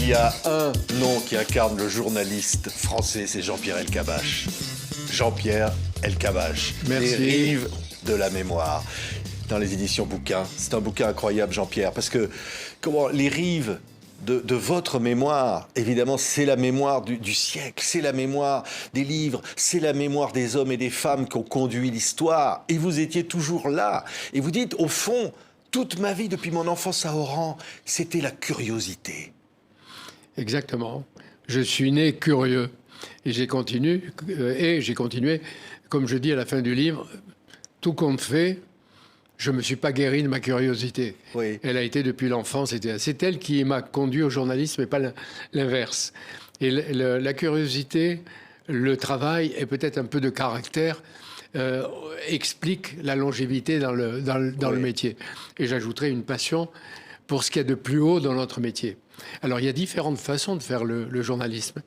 Il y a un nom qui incarne le journaliste français, c'est Jean-Pierre Elkabbach. Jean-Pierre Elkabbach. Merci. Les rives de la mémoire. Dans les éditions bouquins. C'est un bouquin incroyable, Jean-Pierre, parce que les rives de votre mémoire, évidemment, c'est la mémoire du siècle, c'est la mémoire des livres, c'est la mémoire des hommes et des femmes qui ont conduit l'histoire. Et vous étiez toujours là. Et vous dites, au fond, toute ma vie, depuis mon enfance à Oran, c'était la curiosité. Exactement. Je suis né curieux. Et j'ai continué, comme je dis à la fin du livre, tout compte fait, je ne me suis pas guéri de ma curiosité. Oui. Elle a été depuis l'enfance. C'est elle qui m'a conduit au journalisme et pas l'inverse. Et la curiosité, le travail et peut-être un peu de caractère expliquent la longévité dans le métier. Et j'ajouterai une passion pour ce qu'il y a de plus haut dans notre métier. Alors, il y a différentes façons de faire le journalisme.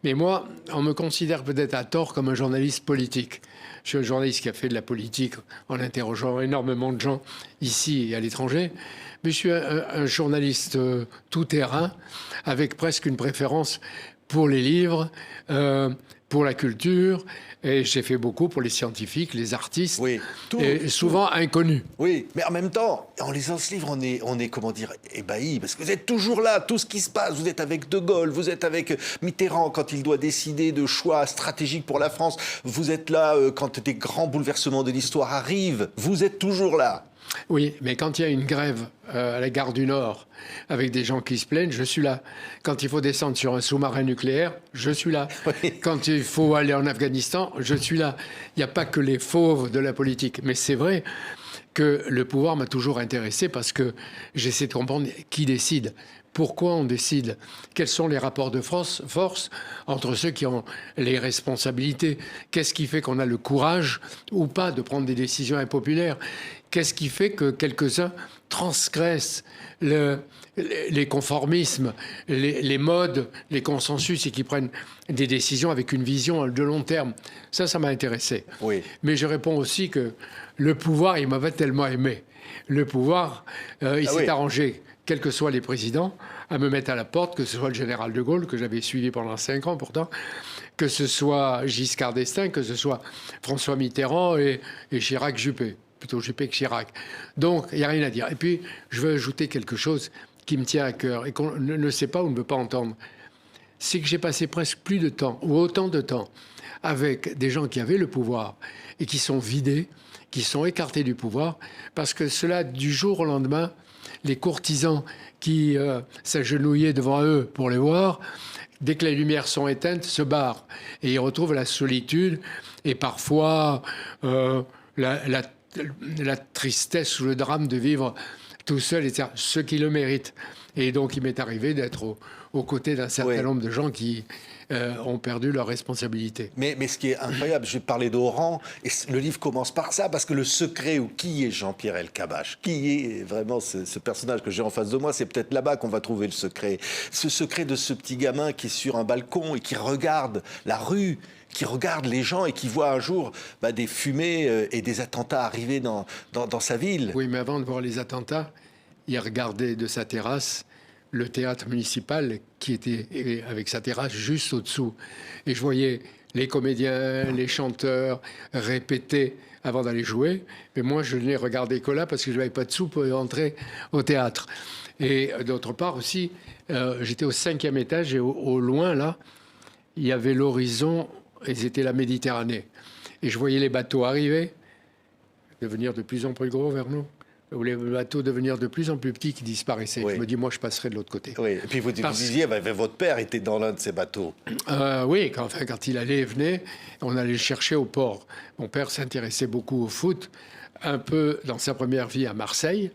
Mais moi, on me considère peut-être à tort comme un journaliste politique. Je suis un journaliste qui a fait de la politique en interrogeant énormément de gens ici et à l'étranger. Mais je suis un journaliste tout-terrain avec presque une préférence pour les livres, pour la culture. Et j'ai fait beaucoup pour les scientifiques, les artistes, Oui, et souvent inconnus. Oui, mais en même temps, en lisant ce livre, on est, comment dire, ébahi, parce que vous êtes toujours là, tout ce qui se passe. Vous êtes avec De Gaulle, vous êtes avec Mitterrand quand il doit décider de choix stratégiques pour la France. Vous êtes là quand des grands bouleversements de l'histoire arrivent. Vous êtes toujours là. Oui, mais quand il y a une grève à la gare du Nord, avec des gens qui se plaignent, je suis là. Quand il faut descendre sur un sous-marin nucléaire, je suis là. Oui. Quand il faut aller en Afghanistan, je suis là. Il n'y a pas que les fauves de la politique. Mais c'est vrai que le pouvoir m'a toujours intéressé parce que j'essaie de comprendre qui décide. Pourquoi on décide? Quels sont les rapports de force entre ceux qui ont les responsabilités? Qu'est-ce qui fait qu'on a le courage ou pas de prendre des décisions impopulaires? Qu'est-ce qui fait que quelques-uns transgressent les conformismes, les modes, les consensus et qui prennent des décisions avec une vision de long terme? Ça m'a intéressé. Oui. Mais je réponds aussi que le pouvoir, il m'avait tellement aimé. Le pouvoir, il s'est arrangé, quels que soient les présidents, à me mettre à la porte, que ce soit le général de Gaulle, que j'avais suivi pendant 5 ans pourtant, que ce soit Giscard d'Estaing, que ce soit François Mitterrand et Chirac Juppé. Plutôt Juppé que Chirac. Donc, il n'y a rien à dire. Et puis, je veux ajouter quelque chose qui me tient à cœur et qu'on ne sait pas ou ne veut pas entendre. C'est que j'ai passé presque plus de temps, ou autant de temps, avec des gens qui avaient le pouvoir et qui sont vidés, qui sont écartés du pouvoir, parce que cela, du jour au lendemain, les courtisans qui s'agenouillaient devant eux pour les voir, dès que les lumières sont éteintes, se barrent. Et ils retrouvent la solitude et parfois la tristesse ou le drame de vivre tout seul, etc. Ceux qui le méritent. Et donc, il m'est arrivé d'être aux côtés d'un certain nombre de gens qui ont perdu leur responsabilité. Mais ce qui est incroyable, je vais parler d'Oran, et le livre commence par ça, parce que le secret, ou qui est Jean-Pierre Elkabbach, qui est vraiment ce personnage que j'ai en face de moi, c'est peut-être là-bas qu'on va trouver le secret. Ce secret de ce petit gamin qui est sur un balcon et qui regarde la rue, qui regarde les gens et qui voit un jour des fumées et des attentats arriver dans sa ville. Oui, mais avant de voir les attentats, il regardait de sa terrasse le théâtre municipal qui était avec sa terrasse juste au-dessous. Et je voyais les comédiens, les chanteurs répéter avant d'aller jouer. Mais moi, je n'ai regardé que là parce que je n'avais pas de sous pour entrer au théâtre. Et d'autre part aussi, j'étais au 5e étage et au loin, là, il y avait l'horizon et c'était la Méditerranée. Et je voyais les bateaux arriver, devenir de plus en plus gros vers nous. Ou les bateaux devenir de plus en plus petits qui disparaissaient. Oui. Je me dis, moi, je passerai de l'autre côté. Oui. Et puis vous disiez, votre père était dans l'un de ces bateaux. Oui, quand il allait et venait, on allait le chercher au port. Mon père s'intéressait beaucoup au foot, un peu dans sa première vie à Marseille,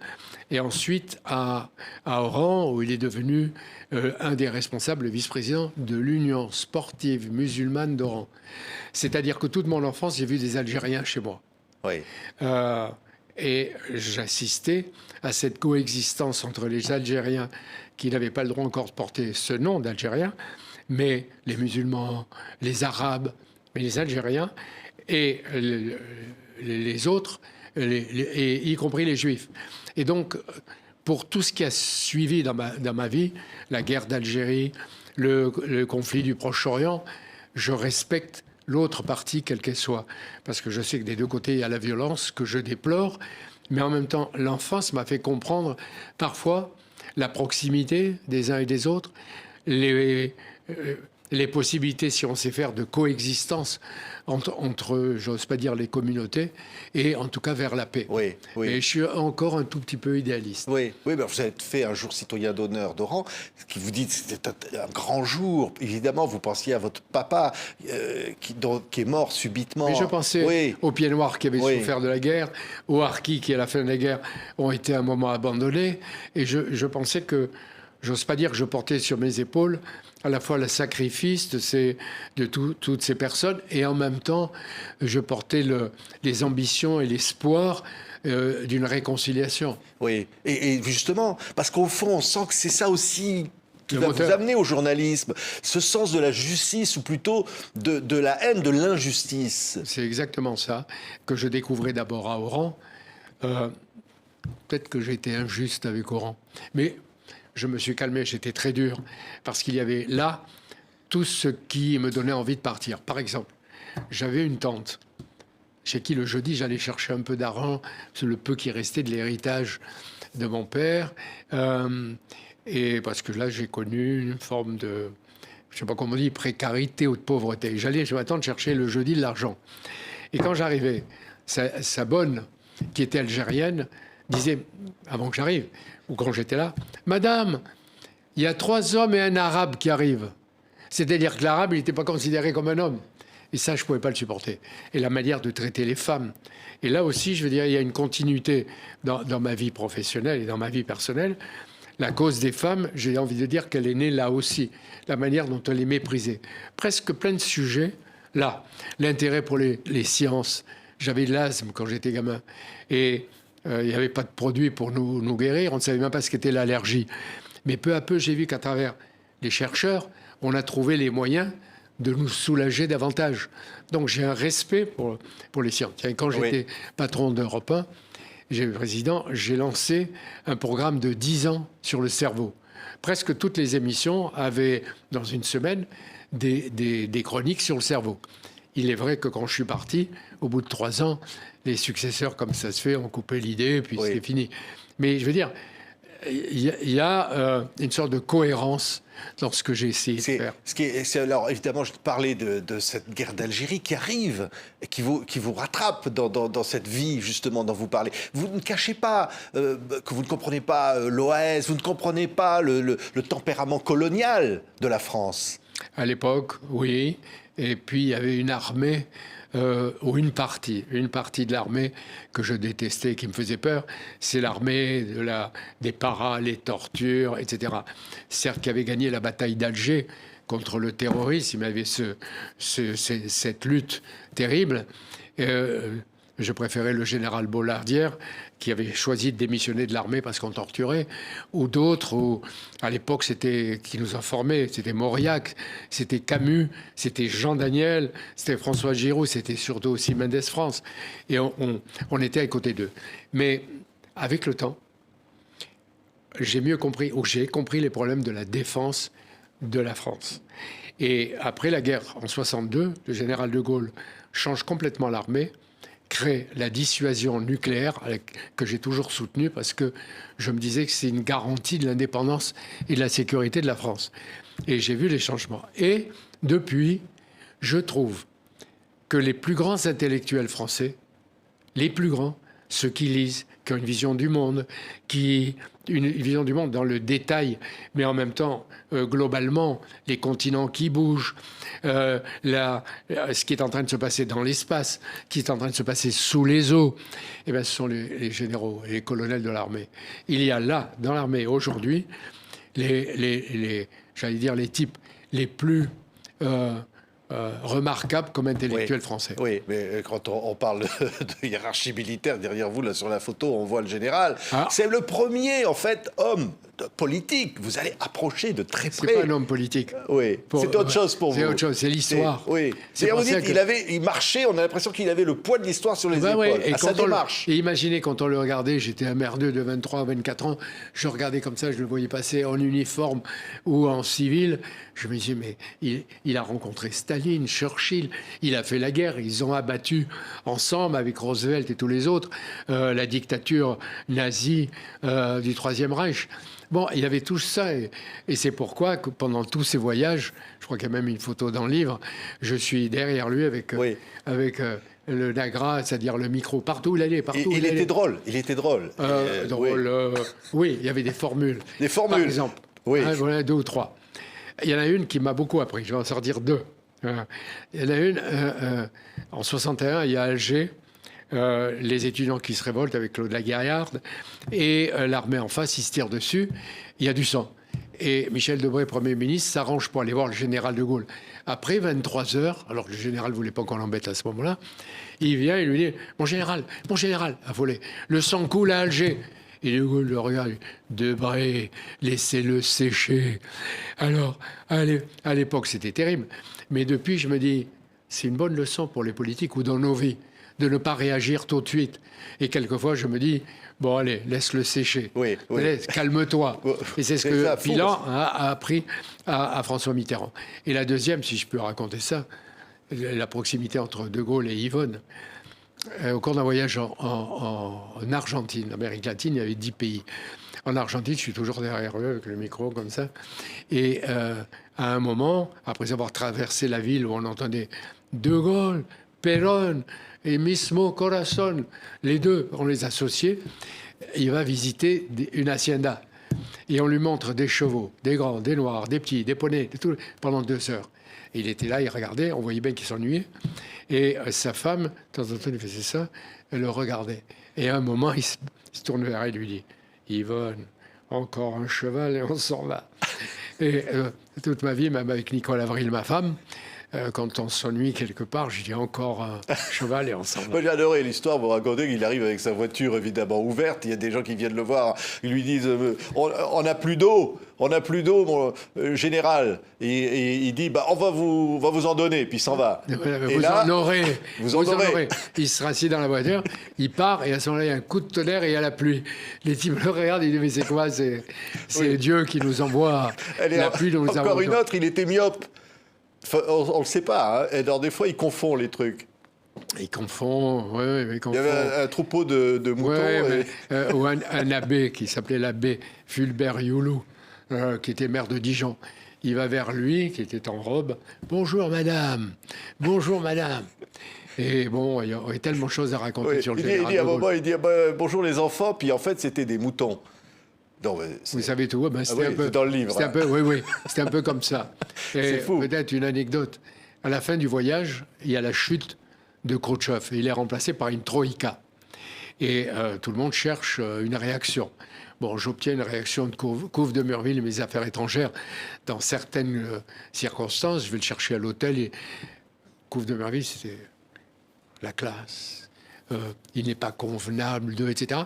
et ensuite à Oran, où il est devenu un des responsables, le vice-président de l'Union sportive musulmane d'Oran. C'est-à-dire que toute mon enfance, j'ai vu des Algériens chez moi. Oui. Et j'assistais à cette coexistence entre les Algériens qui n'avaient pas le droit encore de porter ce nom d'Algérien, mais les musulmans, les Arabes, mais les Algériens et les autres, y compris les Juifs. Et donc, pour tout ce qui a suivi dans ma vie, la guerre d'Algérie, le conflit du Proche-Orient, je respecte l'autre partie, quelle qu'elle soit. Parce que je sais que des deux côtés, il y a la violence que je déplore. Mais en même temps, l'enfance m'a fait comprendre parfois la proximité des uns et des autres, les possibilités, si on sait faire, de coexistence entre j'ose pas dire les communautés, et en tout cas vers la paix. Oui, oui. Et je suis encore un tout petit peu idéaliste. Oui, oui, ben vous avez fait un jour citoyen d'honneur d'Oran, ce qui vous dit que c'était un grand jour. Évidemment, vous pensiez à votre papa qui est mort subitement. Mais je pensais aux Pieds Noirs qui avaient souffert de la guerre, aux Harkis qui, à la fin de la guerre, ont été un moment abandonnés. Et je pensais que, j'ose pas dire que je portais sur mes épaules à la fois le sacrifice de toutes ces personnes, et en même temps, je portais les ambitions et l'espoir d'une réconciliation. Oui, et justement, parce qu'au fond, on sent que c'est ça aussi qui va vous amener au journalisme, ce sens de la justice, ou plutôt de la haine, de l'injustice. C'est exactement ça que je découvrais d'abord à Oran. Peut-être que j'étais injuste avec Oran, mais je me suis calmé, j'étais très dur, parce qu'il y avait là tout ce qui me donnait envie de partir. Par exemple, j'avais une tante chez qui le jeudi, j'allais chercher un peu d'argent, sur le peu qui restait de l'héritage de mon père. Et parce que là, j'ai connu une forme de, je ne sais pas comment on dit, précarité ou de pauvreté. J'allais chez ma tante chercher le jeudi de l'argent. Et quand j'arrivais, sa bonne, qui était algérienne, disait, avant que j'arrive, ou quand j'étais là, « Madame, il y a 3 hommes et un arabe qui arrivent. » C'est-à-dire que l'arabe, il n'était pas considéré comme un homme. Et ça, je ne pouvais pas le supporter. Et la manière de traiter les femmes. Et là aussi, je veux dire, il y a une continuité dans ma vie professionnelle et dans ma vie personnelle. La cause des femmes, j'ai envie de dire qu'elle est née là aussi. La manière dont elle est méprisée. Presque plein de sujets. Là, l'intérêt pour les sciences. J'avais de l'asthme quand j'étais gamin. Et il n'y avait pas de produit pour nous guérir. On ne savait même pas ce qu'était l'allergie. Mais peu à peu, j'ai vu qu'à travers les chercheurs, on a trouvé les moyens de nous soulager davantage. Donc j'ai un respect pour les sciences. Quand j'étais patron d'Europe 1, président, j'ai lancé un programme de 10 ans sur le cerveau. Presque toutes les émissions avaient, dans une semaine, des chroniques sur le cerveau. Il est vrai que quand je suis parti, au bout de 3 ans, les successeurs, comme ça se fait, ont coupé l'idée, puis c'est fini. Mais je veux dire, il y a une sorte de cohérence dans ce que j'ai essayé de faire. Alors, évidemment, je parlais de cette guerre d'Algérie qui arrive et qui vous rattrape dans cette vie, justement, dont vous parlez. Vous ne cachez pas que vous ne comprenez pas l'OAS, vous ne comprenez pas le tempérament colonial de la France. À l'époque, oui. Et puis, il y avait une armée, ou une partie de l'armée que je détestais, qui me faisait peur. C'est l'armée des paras, les tortures, etc. Certes, qui avait gagné la bataille d'Alger contre le terrorisme, il y avait cette lutte terrible. Je préférais le général Bollardière, qui avait choisi de démissionner de l'armée parce qu'on torturait, ou d'autres, où à l'époque, qui nous informaient, c'était Mauriac, c'était Camus, c'était Jean Daniel, c'était François Giroud, c'était surtout aussi Mendes France. Et on était à côté d'eux. Mais avec le temps, j'ai compris les problèmes de la défense de la France. Et après la guerre, en 62, le général de Gaulle change complètement l'armée, crée la dissuasion nucléaire, que j'ai toujours soutenue parce que je me disais que c'est une garantie de l'indépendance et de la sécurité de la France. Et j'ai vu les changements. Et depuis, je trouve que les plus grands intellectuels français, les plus grands, ceux qui lisent, qui ont une vision du monde, une vision du monde dans le détail, mais en même temps, globalement, les continents qui bougent, ce qui est en train de se passer dans l'espace, qui est en train de se passer sous les eaux, eh bien, ce sont les généraux et les colonels de l'armée. Il y a là, dans l'armée, aujourd'hui, j'allais dire les types les plus remarquable comme intellectuel français. Oui, mais quand on parle de hiérarchie militaire, derrière vous, là, sur la photo, on voit le général. C'est le premier, en fait, homme politique. Vous allez approcher de très près. C'est pas un homme politique. Oui, c'est autre chose pour vous. C'est autre chose, c'est l'histoire. Oui. Vous dites, il marchait, on a l'impression qu'il avait le poids de l'histoire sur les épaules. Ouais. Et sa démarche. Et imaginez, quand on le regardait, j'étais un merdeux de 23 ou 24 ans, je regardais comme ça, je le voyais passer en uniforme ou en civil. Je me disais, mais il a rencontré Staline, Churchill, il a fait la guerre, ils ont abattu ensemble avec Roosevelt et tous les autres la dictature nazie du Troisième Reich. Bon, il avait tout ça, et c'est pourquoi que pendant tous ces voyages, je crois qu'il y a même une photo dans le livre, je suis derrière lui avec le Nagra, c'est-à-dire le micro, partout où il allait. Il était drôle. Oui, il y avait des formules. Des formules. Par exemple, voilà, 2 ou 3. Il y en a une qui m'a beaucoup appris, je vais en sortir 2. Il y en a une, en 61, il y a Alger, les étudiants qui se révoltent avec Claude Laguerriarde, et l'armée en face, ils se tirent dessus, il y a du sang. Et Michel Debré, Premier ministre, s'arrange pour aller voir le général de Gaulle. Après 23 heures, alors que le général ne voulait pas qu'on l'embête à ce moment-là, il vient et lui dit « Mon général, affolé, le sang coule à Alger !» Et de Gaulle le regarde, Debré, laissez-le sécher. Alors, à l'époque, c'était terrible. Mais depuis, je me dis, c'est une bonne leçon pour les politiques ou dans nos vies, de ne pas réagir tout de suite. Et quelquefois, je me dis, bon, allez, laisse-le sécher. Oui. Calme-toi. Et c'est ce que Pilan a appris à François Mitterrand. Et la deuxième, si je peux raconter ça, la proximité entre De Gaulle et Yvonne. Au cours d'un voyage en Argentine, en Amérique latine, il y avait 10 pays. En Argentine, je suis toujours derrière eux avec le micro comme ça. Et à un moment, après avoir traversé la ville où on entendait De Gaulle, Perón et Mismo Corazón, les deux, on les associait, il va visiter une hacienda. Et on lui montre des chevaux, des grands, des noirs, des petits, des poneys, tout, pendant 2 heures. Et il était là, il regardait, on voyait bien qu'il s'ennuyait. Et sa femme, de temps en temps, il faisait ça, elle le regardait. Et à un moment, il se tourne vers elle et lui dit « Yvonne, encore un cheval et on s'en va. » Et toute ma vie, même avec Nicole Avril, ma femme, quand on s'ennuie quelque part, je dis encore un cheval et on s'en va. Moi, j'ai adoré l'histoire. Vous racontez qu'il arrive avec sa voiture évidemment ouverte. Il y a des gens qui viennent le voir. Ils lui disent on n'a plus d'eau. On n'a plus d'eau, mon général. Et il dit on va vous en donner. Puis il s'en va. Vous en aurez. Il se rassit dans la voiture. Il part et à ce moment-là, il y a un coup de tonnerre et il y a la pluie. Les types le regardent. Ils disent mais c'est quoi? C'est Dieu qui nous envoie la pluie dont nous avons. Encore une autre. Il était myope. Enfin, on ne le sait pas. Et alors, des fois, il confond les trucs. Il confond, oui. Il y avait un troupeau de moutons. Ou un abbé qui s'appelait l'abbé Fulbert Youlou, qui était maire de Dijon. Il va vers lui, qui était en robe. « Bonjour, madame. Bonjour, madame. » Et bon, il y a tellement de choses à raconter sur le général de Gaulle. À un moment, il dit bonjour les enfants. Puis en fait, c'était des moutons. Non, vous savez tout. C'était un peu dans le livre. C'était un peu, c'était un peu comme ça. C'est fou. Peut-être une anecdote. À la fin du voyage, il y a la chute de Khrouchtchev. Il est remplacé par une troïka. Et tout le monde cherche une réaction. Bon, j'obtiens une réaction de Couve de Murville et mes affaires étrangères. Dans certaines circonstances, je vais le chercher à l'hôtel. Et Couve de Murville, c'était la classe. Il n'est pas convenable de, etc.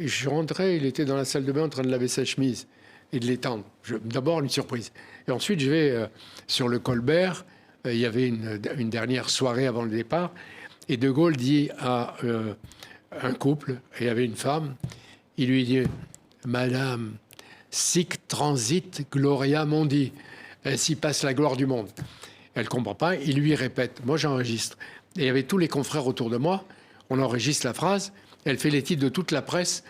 Et je rentrais, il était dans la salle de bain en train de laver sa chemise et de l'étendre. D'abord, une surprise. Et ensuite, je vais sur le Colbert. Il y avait une dernière soirée avant le départ. Et De Gaulle dit à un couple, et il y avait une femme, il lui dit « Madame, sic transit gloria mundi » ainsi passe la gloire du monde. Elle ne comprend pas, il lui répète. Moi, j'enregistre. Et il y avait tous les confrères autour de moi. On enregistre la phrase. Elle fait les titres de toute la presse,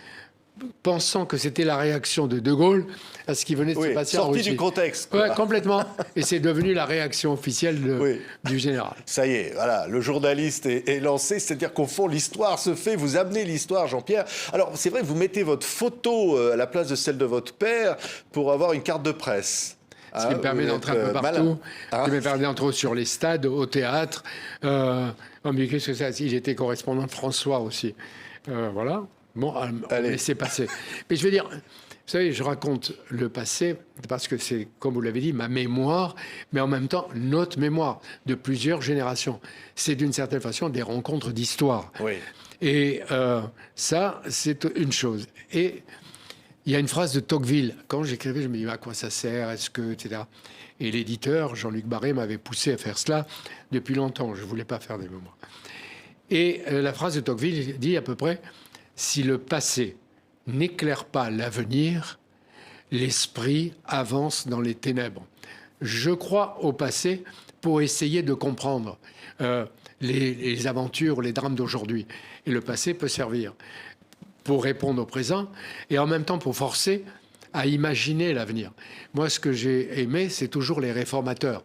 pensant que c'était la réaction de De Gaulle à ce qui venait de se passer en Russie. Sorti du contexte. Oui, complètement. Et c'est devenu la réaction officielle du général. Ça y est, voilà, le journaliste est lancé. C'est-à-dire qu'au fond, l'histoire se fait. Vous amenez l'histoire, Jean-Pierre. Alors, c'est vrai, vous mettez votre photo à la place de celle de votre père pour avoir une carte de presse. Ce qui me permet d'entrer un peu partout, qui me permet d'entrer sur les stades, au théâtre. Mais qu'est-ce que c'est ? Il était correspondant de François aussi. Voilà. Bon, laissez passer. Mais je veux dire, vous savez, je raconte le passé parce que c'est, comme vous l'avez dit, ma mémoire, mais en même temps notre mémoire de plusieurs générations. C'est d'une certaine façon des rencontres d'histoire. Oui. Et ça, c'est une chose. Et il y a une phrase de Tocqueville. Quand j'écrivais, je me disais à quoi ça sert, est-ce que, etc. Et l'éditeur, Jean-Luc Barré, m'avait poussé à faire cela depuis longtemps. Je ne voulais pas faire des mémoires. Et la phrase de Tocqueville dit à peu près, si le passé n'éclaire pas l'avenir, l'esprit avance dans les ténèbres. Je crois au passé pour essayer de comprendre les aventures, les drames d'aujourd'hui. Et le passé peut servir pour répondre au présent et en même temps pour forcer à imaginer l'avenir. Moi, ce que j'ai aimé, c'est toujours les réformateurs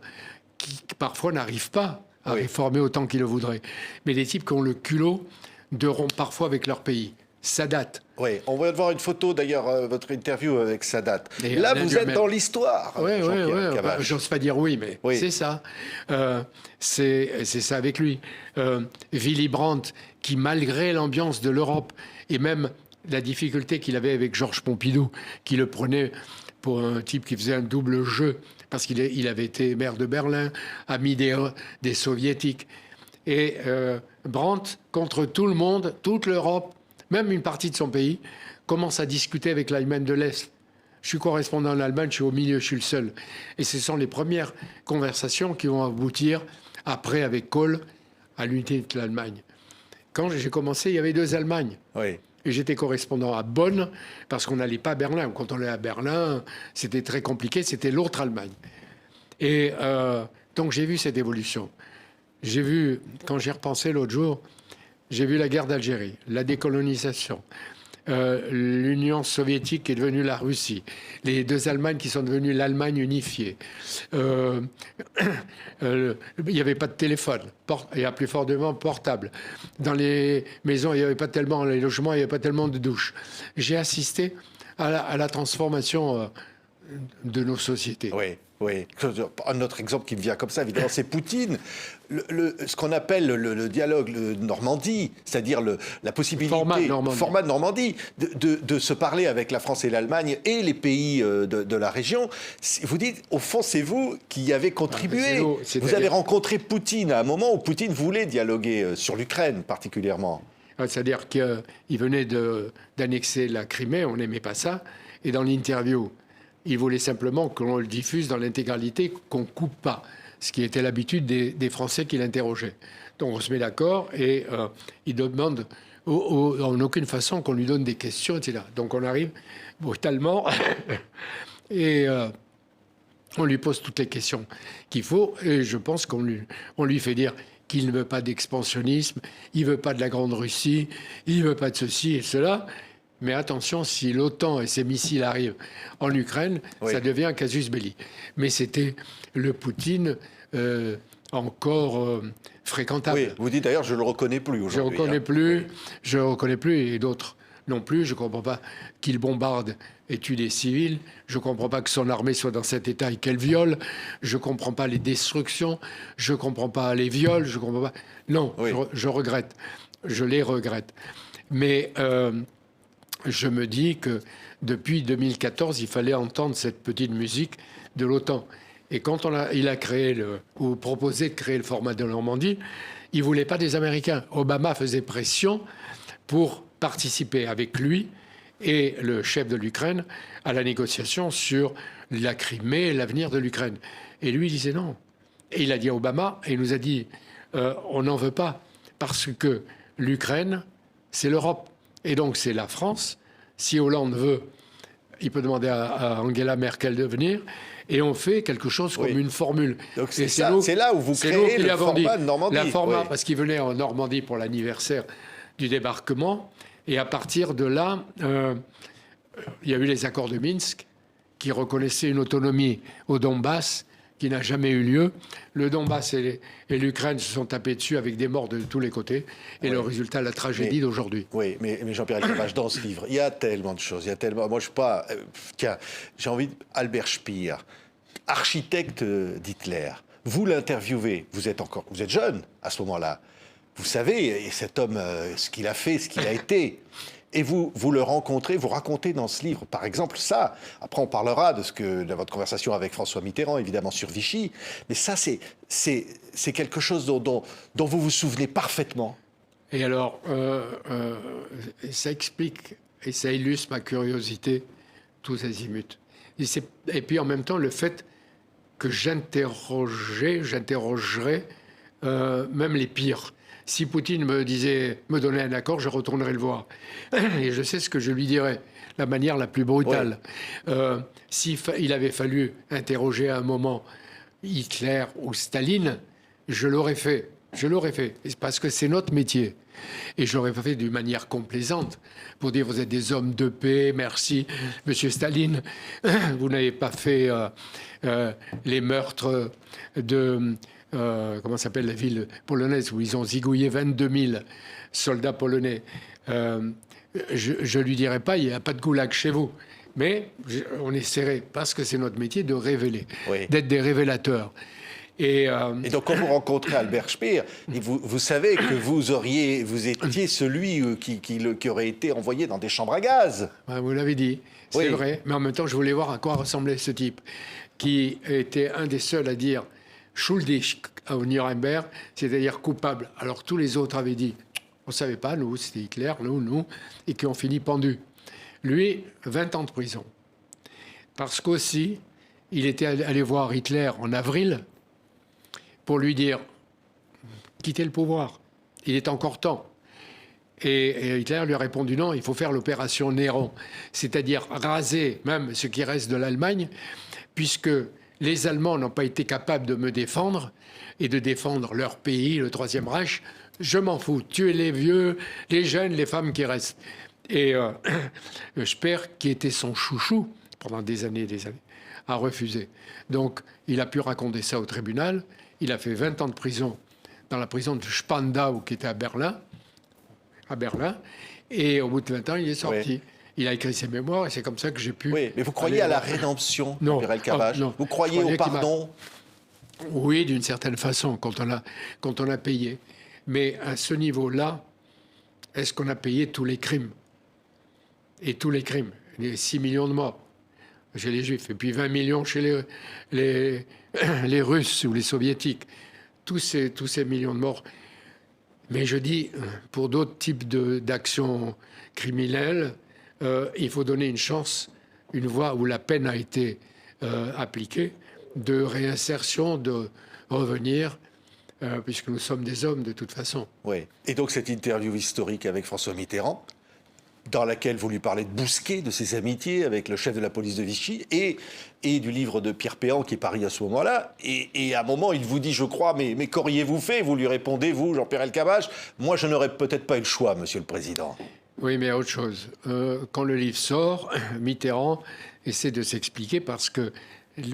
qui parfois n'arrivent pas à réformer autant qu'ils le voudraient. Mais des types qui ont le culot de rompre parfois avec leur pays. Sadat. Oui, on va voir une photo d'ailleurs, votre interview avec Sadat. Et là, vous êtes dans l'histoire. Oui, j'ose pas dire oui, mais c'est ça. C'est ça avec lui. Willy Brandt, qui malgré l'ambiance de l'Europe et même la difficulté qu'il avait avec Georges Pompidou, qui le prenait pour un type qui faisait un double jeu, parce qu'il avait été maire de Berlin, ami des soviétiques. Et Brandt, contre tout le monde, toute l'Europe, même une partie de son pays, commence à discuter avec l'Allemagne de l'Est. Je suis correspondant en Allemagne, je suis au milieu, je suis le seul. Et ce sont les premières conversations qui vont aboutir, après avec Kohl, à l'unité de l'Allemagne. Quand j'ai commencé, il y avait 2 Allemagnes. Oui. Et j'étais correspondant à Bonn, parce qu'on n'allait pas à Berlin. Quand on allait à Berlin, c'était très compliqué, c'était l'autre Allemagne. Et donc j'ai vu cette évolution. J'ai vu, quand j'ai repensé l'autre jour, j'ai vu la guerre d'Algérie, la décolonisation, l'Union soviétique qui est devenue la Russie, les 2 Allemagnes qui sont devenues l'Allemagne unifiée. Il n'y avait pas de téléphone, et à plus fortement portable. Dans les maisons, il n'y avait pas tellement, les logements, il n'y avait pas tellement de douches. J'ai assisté à la transformation de nos sociétés. Oui. Oui, un autre exemple qui me vient comme ça, évidemment, c'est Poutine. Ce qu'on appelle le dialogue Normandie, c'est-à-dire la possibilité, format de Normandie, de se parler avec la France et l'Allemagne et les pays de la région. Vous dites, au fond, c'est vous qui y avez contribué. Vous avez rencontré Poutine à un moment où Poutine voulait dialoguer sur l'Ukraine particulièrement. C'est-à-dire qu'il venait d'annexer la Crimée, on n'aimait pas ça, et dans l'interview, il voulait simplement qu'on le diffuse dans l'intégralité, qu'on ne coupe pas, ce qui était l'habitude des Français qui l'interrogeaient. Donc on se met d'accord et il demande en aucune façon qu'on lui donne des questions, etc. Donc on arrive brutalement et on lui pose toutes les questions qu'il faut. Et je pense qu'on lui fait dire qu'il ne veut pas d'expansionnisme, il ne veut pas de la Grande Russie, il ne veut pas de ceci et cela. Mais attention, si l'OTAN et ses missiles arrivent en Ukraine, ça devient un casus belli. Mais c'était le Poutine encore fréquentable. Oui, vous dites d'ailleurs, je ne le reconnais plus aujourd'hui. Je ne reconnais plus, et d'autres non plus. Je ne comprends pas qu'il bombarde et tue des civils. Je ne comprends pas que son armée soit dans cet état et qu'elle viole. Je ne comprends pas les destructions. Je ne comprends pas les viols. Je ne comprends pas... Non, je regrette. Je les regrette. Mais... je me dis que depuis 2014, il fallait entendre cette petite musique de l'OTAN. Et quand il a créé ou proposé de créer le format de Normandie, il ne voulait pas des Américains. Obama faisait pression pour participer avec lui et le chef de l'Ukraine à la négociation sur la Crimée et l'avenir de l'Ukraine. Et lui, il disait non. Et il a dit à Obama, et il nous a dit, on n'en veut pas, parce que l'Ukraine, c'est l'Europe. Et donc, c'est la France. Si Hollande veut, il peut demander à Angela Merkel de venir. Et on fait quelque chose comme une formule. Donc, c'est là où vous créez le format de Normandie. Parce qu'il venait en Normandie pour l'anniversaire du débarquement. Et à partir de là, il y a eu les accords de Minsk qui reconnaissaient une autonomie au Donbass qui n'a jamais eu lieu. Le Donbass et l'Ukraine se sont tapés dessus avec des morts de tous les côtés. Et le résultat, la tragédie d'aujourd'hui. Oui, mais Jean-Pierre Elkabbach, dans ce livre, il y a tellement de choses. Il y a tellement... Moi, je ne suis pas... Tiens, j'ai envie... Albert Speer, architecte d'Hitler. Vous l'interviewez. Vous êtes jeune à ce moment-là. Vous savez, cet homme, ce qu'il a fait, ce qu'il a été. Et vous le rencontrez, vous racontez dans ce livre, par exemple, ça. Après, on parlera de votre conversation avec François Mitterrand, évidemment, sur Vichy. Mais ça, c'est quelque chose dont vous vous souvenez parfaitement. Et alors, ça explique et ça illustre ma curiosité, tous azimuts. Et puis, en même temps, le fait que j'interrogerais même les pires. Si Poutine me donnait un accord, je retournerais le voir. Et je sais ce que je lui dirais, la manière la plus brutale. Oui. S'il avait fallu interroger à un moment Hitler ou Staline, je l'aurais fait. Je l'aurais fait, parce que c'est notre métier. Et je l'aurais pas fait d'une manière complaisante, pour dire vous êtes des hommes de paix, merci. Monsieur Staline, vous n'avez pas fait les meurtres de... comment s'appelle la ville polonaise où ils ont zigouillé 22 000 soldats polonais. Je lui dirais pas, il n'y a pas de goulag chez vous. Mais on essaierait, parce que c'est notre métier, de révéler, oui, d'être des révélateurs. Et donc, quand vous rencontrez Albert Speer, vous savez que vous étiez celui qui aurait été envoyé dans des chambres à gaz. Ouais, vous l'avez dit, c'est vrai. Mais en même temps, je voulais voir à quoi ressemblait ce type, qui était un des seuls à dire schuldig au Nuremberg, c'est-à-dire coupable. Alors tous les autres avaient dit, on ne savait pas, nous, c'était Hitler, nous, et qui ont fini pendus. Lui, 20 ans de prison. Parce qu'aussi, il était allé voir Hitler en avril pour lui dire quittez le pouvoir, il est encore temps. Et Hitler lui a répondu non, il faut faire l'opération Néron, c'est-à-dire raser même ce qui reste de l'Allemagne, puisque les Allemands n'ont pas été capables de me défendre et de défendre leur pays, le Troisième Reich. Je m'en fous, tuez les vieux, les jeunes, les femmes qui restent. Et Speer, qui était son chouchou pendant des années, a refusé. Donc il a pu raconter ça au tribunal. Il a fait 20 ans de prison dans la prison de Spandau, qui était à Berlin. Et au bout de 20 ans, il est sorti. Oui. Il a écrit ses mémoires et c'est comme ça que j'ai pu... Oui, mais vous croyez à la rédemption, Pierre Elkabbach? Non. Vous croyez au pardon? Oui, d'une certaine façon, quand on a payé. Mais à ce niveau-là, est-ce qu'on a payé tous les crimes? Et tous les crimes, les 6 millions de morts chez les Juifs, et puis 20 millions chez les Russes ou les Soviétiques. Tous ces millions de morts. Mais je dis, pour d'autres types d'actions criminelles, il faut donner une chance, une voie où la peine a été appliquée, de réinsertion, de revenir, puisque nous sommes des hommes de toute façon. Oui. Et donc cette interview historique avec François Mitterrand, dans laquelle vous lui parlez de Bousquet, de ses amitiés avec le chef de la police de Vichy, et du livre de Pierre Péan qui est paru à ce moment-là. Et à un moment, il vous dit, je crois, mais qu'auriez-vous fait? Vous lui répondez, vous, Jean-Pierre Elkabbach, moi, je n'aurais peut-être pas eu le choix, Monsieur le Président. Oui, mais autre chose. Quand le livre sort, Mitterrand essaie de s'expliquer parce que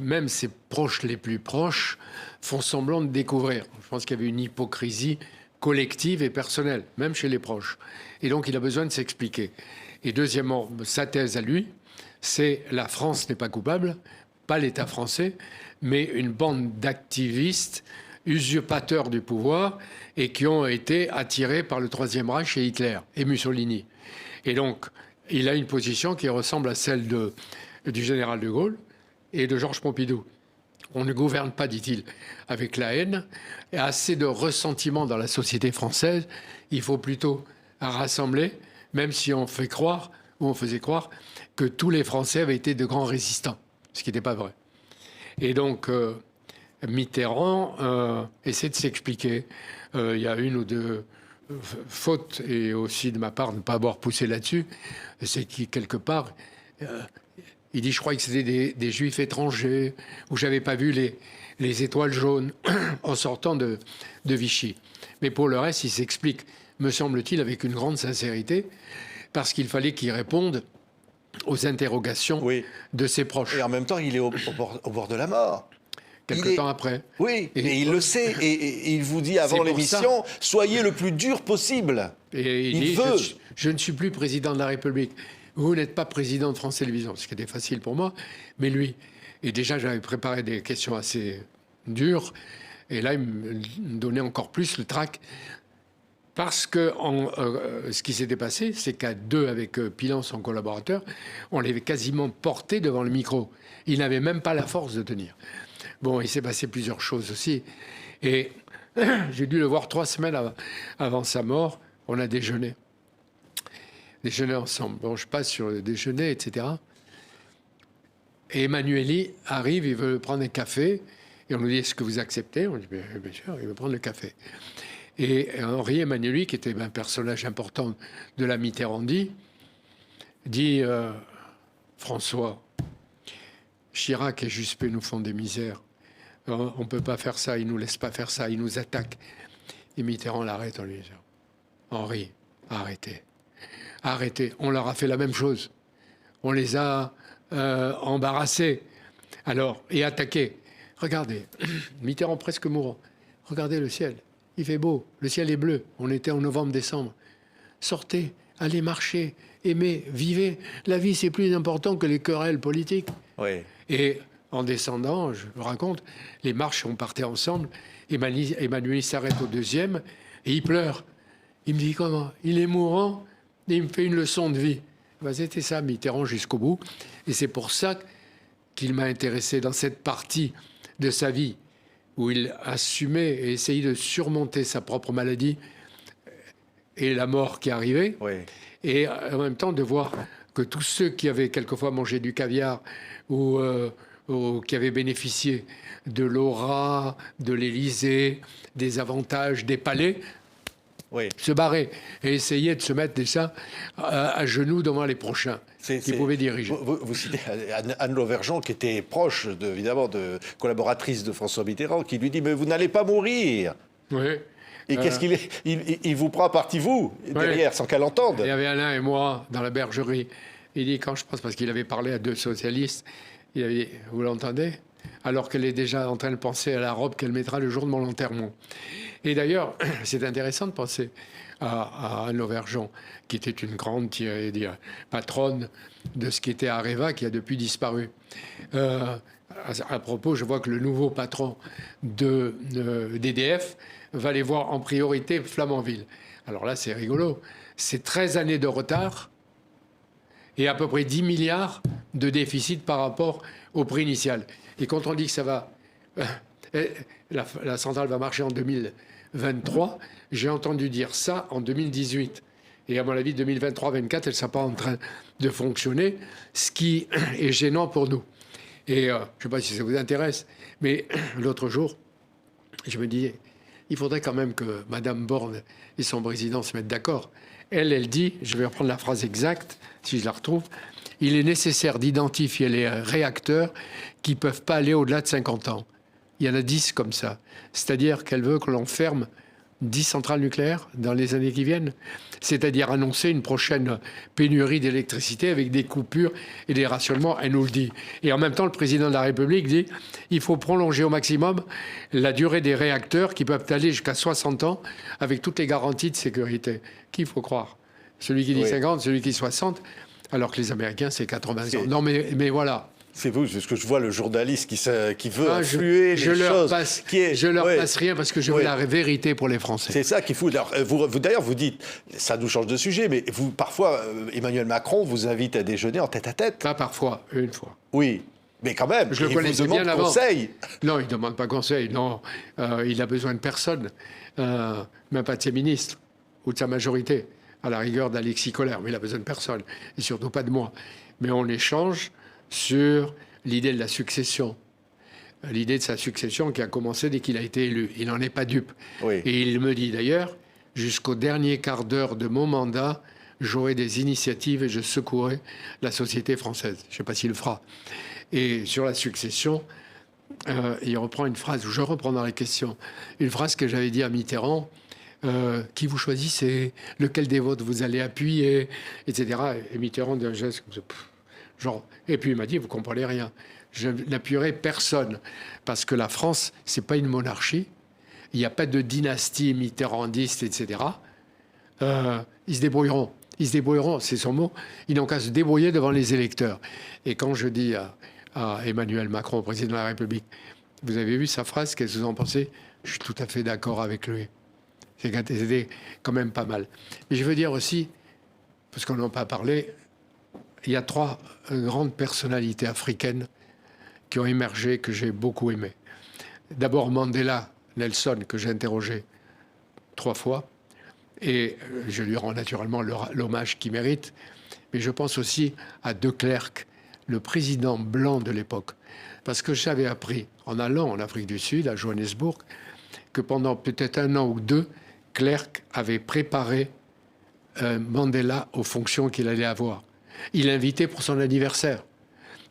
même ses proches les plus proches font semblant de découvrir. Je pense qu'il y avait une hypocrisie collective et personnelle, même chez les proches. Et donc, il a besoin de s'expliquer. Et deuxièmement, sa thèse à lui, c'est la France n'est pas coupable, pas l'État français, mais une bande d'activistes usurpateurs du pouvoir et qui ont été attirés par le Troisième Reich et Hitler et Mussolini. Et donc, il a une position qui ressemble à celle du général de Gaulle et de Georges Pompidou. On ne gouverne pas, dit-il, avec la haine. Et assez de ressentiment dans la société française. Il faut plutôt rassembler, même si on faisait croire que tous les Français avaient été de grands résistants, ce qui n'était pas vrai. Et donc, Mitterrand essaie de s'expliquer. Il y a une ou deux fautes, et aussi de ma part de ne pas avoir poussé là-dessus. C'est qu'il, quelque part... il dit, je crois que c'était des Juifs étrangers, où je n'avais pas vu les étoiles jaunes en sortant de Vichy. Mais pour le reste, il s'explique, me semble-t-il, avec une grande sincérité, parce qu'il fallait qu'il réponde aux interrogations de ses proches. Et en même temps, il est au bord de la mort. Quelque temps après. Oui, et il le sait. Et il vous dit avant l'émission, soyez le plus dur possible. Et il dit, veut. Je ne suis plus président de la République. Vous n'êtes pas président de France Télévisions, ce qui était facile pour moi, mais lui. Et déjà, j'avais préparé des questions assez dures. Et là, il me donnait encore plus le trac. Parce que ce qui s'était passé, c'est qu'à deux, avec Pilan, son collaborateur, on l'avait quasiment porté devant le micro. Il n'avait même pas la force de tenir. Bon, il s'est passé plusieurs choses aussi. Et j'ai dû le voir 3 semaines avant sa mort. On a déjeuné. Déjeuner ensemble. Bon, je passe sur le déjeuner, etc. Et Emmanueli arrive, il veut prendre un café. Et on nous dit, est-ce que vous acceptez? On dit, bien sûr, il veut prendre le café. Et Henri Emmanueli, qui était un personnage important de la Mitterrandie, dit François, Chirac et Juppé nous font des misères. On ne peut pas faire ça, ils ne nous laissent pas faire ça, ils nous attaquent. Et Mitterrand l'arrête en lui disant Henri, arrêtez. Arrêtez. On leur a fait la même chose. On les a embarrassés. Alors, et attaqués. Regardez, Mitterrand presque mourant. Regardez le ciel. Il fait beau. Le ciel est bleu. On était en novembre-décembre. Sortez, allez marcher, aimez, vivez. La vie, c'est plus important que les querelles politiques. Oui. Et en descendant, je vous raconte, les marches, on partait ensemble. Emmanuel s'arrête au deuxième et il pleure. Il me dit comment? Il est mourant et il me fait une leçon de vie. Ben, c'était ça, Mitterrand, jusqu'au bout. Et c'est pour ça qu'il m'a intéressé dans cette partie de sa vie où il assumait et essayait de surmonter sa propre maladie et la mort qui arrivait. Oui. Et en même temps de voir que tous ceux qui avaient quelquefois mangé du caviar ou qui avaient bénéficié de l'aura, de l'Élysée, des avantages, des palais, se barraient et essayaient de se mettre déjà à genoux devant les prochains qui pouvaient diriger. Vous citez Anne Lauvergeon, qui était proche, évidemment, de collaboratrice de François Mitterrand, qui lui dit « Mais vous n'allez pas mourir !» Oui. Et qu'est-ce qu'il est il vous prend à partie, vous, derrière, sans qu'elle entende. Il y avait Alain et moi dans la bergerie. Il dit, quand je pense, parce qu'il avait parlé à 2 socialistes, il avait dit, vous l'entendez? Alors qu'elle est déjà en train de penser à la robe qu'elle mettra le jour de mon enterrement. Et d'ailleurs, c'est intéressant de penser à Anne Lauvergeon, qui était une grande patronne de ce qui était Areva, qui a depuis disparu. À propos, je vois que le nouveau patron d'EDF va les voir en priorité Flamanville. Alors là, c'est rigolo. C'est 13 années de retard et à peu près 10 milliards de déficit par rapport au prix initial. Et quand on dit que ça va... la centrale va marcher en 2023, j'ai entendu dire ça en 2018. Et à mon avis, 2023-2024, elle ne sera pas en train de fonctionner, ce qui est gênant pour nous. Et je ne sais pas si ça vous intéresse, mais l'autre jour, je me dis, il faudrait quand même que Mme Borne et son président se mettent d'accord. Elle dit, je vais reprendre la phrase exacte, si je la retrouve, « Il est nécessaire d'identifier les réacteurs qui ne peuvent pas aller au-delà de 50 ans. » Il y en a 10 comme ça. C'est-à-dire qu'elle veut que l'on ferme 10 centrales nucléaires dans les années qui viennent. C'est-à-dire annoncer une prochaine pénurie d'électricité avec des coupures et des rationnements, elle nous le dit. Et en même temps, le président de la République dit il faut prolonger au maximum la durée des réacteurs qui peuvent aller jusqu'à 60 ans avec toutes les garanties de sécurité. Qui il faut croire? Celui qui dit 50, celui qui dit 60, alors que les Américains, c'est 80 ans. Non, mais voilà. C'est vous, parce que je vois le journaliste qui veut influer les choses. Je leur passe rien parce que je veux la vérité pour les Français. C'est ça qu'il faut. D'ailleurs, vous dites, ça nous change de sujet, mais vous, parfois, Emmanuel Macron vous invite à déjeuner en tête-à-tête. Pas parfois, une fois. Oui, mais quand même, je le connaissais bien avant. Conseil. Non, il ne demande pas conseil, non. Il a besoin de personne, même pas de ses ministres ou de sa majorité, à la rigueur d'Alexis Collère, mais il a besoin de personne, et surtout pas de moi. Mais on échange sur l'idée de la succession. L'idée de sa succession qui a commencé dès qu'il a été élu. Il n'en est pas dupe. Oui. Et il me dit d'ailleurs, jusqu'au dernier quart d'heure de mon mandat, j'aurai des initiatives et je secouerai la société française. Je ne sais pas s'il le fera. Et sur la succession, il reprend une phrase, où je reprends dans la question, une phrase que j'avais dit à Mitterrand, qui vous choisissez, lequel des vôtres vous allez appuyer, etc. Et Mitterrand dit un geste comme ça, genre, et puis il m'a dit, vous comprenez rien. Je n'appuierai personne. Parce que la France, c'est pas une monarchie. Il n'y a pas de dynastie mitterrandiste, etc. Ils se débrouilleront. Ils se débrouilleront, c'est son mot. Ils n'ont qu'à se débrouiller devant les électeurs. Et quand je dis à Emmanuel Macron, président de la République, vous avez vu sa phrase, qu'est-ce que vous en pensez? Je suis tout à fait d'accord avec lui. C'est quand c'était quand même pas mal. Mais je veux dire aussi, parce qu'on n'en a pas parlé, il y a 3 grandes personnalités africaines qui ont émergé, que j'ai beaucoup aimées. D'abord Mandela Nelson, que j'ai interrogé 3 fois, et je lui rends naturellement l'hommage qu'il mérite. Mais je pense aussi à De Klerk, le président blanc de l'époque. Parce que j'avais appris, en allant en Afrique du Sud, à Johannesburg, que pendant peut-être 1 an ou 2, Klerk avait préparé Mandela aux fonctions qu'il allait avoir. Il l'a invité pour son anniversaire.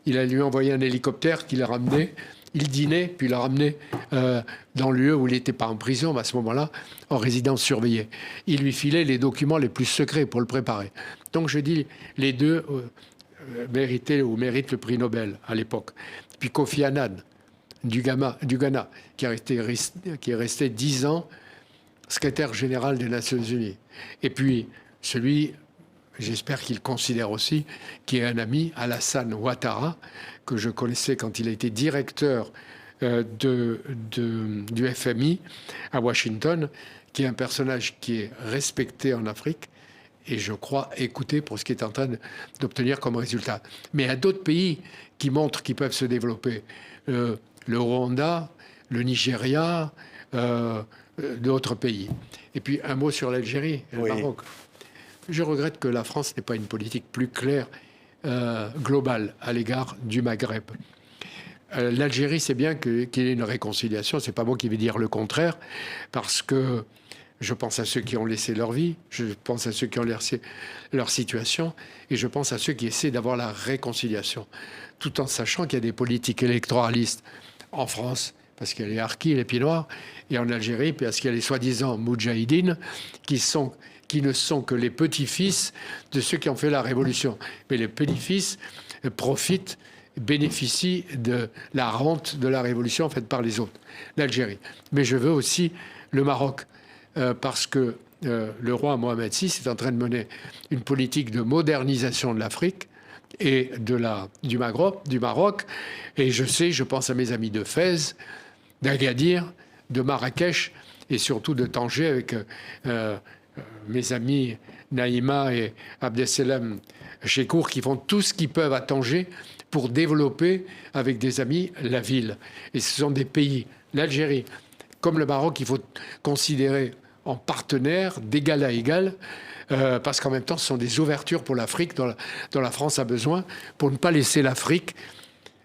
Il a lui envoyé un hélicoptère qui l'a ramené. Il dînait, puis il l'a ramené dans le lieu où il n'était pas en prison, mais à ce moment-là, en résidence surveillée. Il lui filait les documents les plus secrets pour le préparer. Donc je dis, les deux méritaient ou méritent le prix Nobel à l'époque. Puis Kofi Annan, du Ghana, qui est resté 10 ans secrétaire général des Nations Unies. Et puis celui, j'espère qu'il considère aussi, qui est un ami, Alassane Ouattara, que je connaissais quand il a été directeur du FMI à Washington, qui est un personnage qui est respecté en Afrique et je crois écouté pour ce qu'il est en train d'obtenir comme résultat. Mais il y a d'autres pays qui montrent qu'ils peuvent se développer. Le Rwanda, le Nigeria, d'autres pays. Et puis un mot sur l'Algérie et le Maroc. Je regrette que la France n'ait pas une politique plus claire, globale, à l'égard du Maghreb. L'Algérie, c'est bien qu'il y ait une réconciliation. C'est pas moi qui vais dire le contraire, parce que je pense à ceux qui ont laissé leur vie, je pense à ceux qui ont laissé leur situation, et je pense à ceux qui essaient d'avoir la réconciliation, tout en sachant qu'il y a des politiques électoralistes en France, parce qu'il y a les harkis, les pieds noirs, et en Algérie, parce qu'il y a les soi-disant moudjahidines, qui ne sont que les petits-fils de ceux qui ont fait la révolution. Mais les petits-fils bénéficient de la rente de la révolution faite par les autres, l'Algérie. Mais je veux aussi le Maroc, parce que le roi Mohamed VI est en train de mener une politique de modernisation de l'Afrique et du Maroc. Et je pense à mes amis de Fès, d'Agadir, de Marrakech et surtout de Tanger avec mes amis Naïma et Abdeselam Chekour qui font tout ce qu'ils peuvent à Tanger pour développer avec des amis la ville. Et ce sont des pays, l'Algérie, comme le Maroc, qu'il faut considérer en partenaire d'égal à égal, parce qu'en même temps, ce sont des ouvertures pour l'Afrique dont la France a besoin, pour ne pas laisser l'Afrique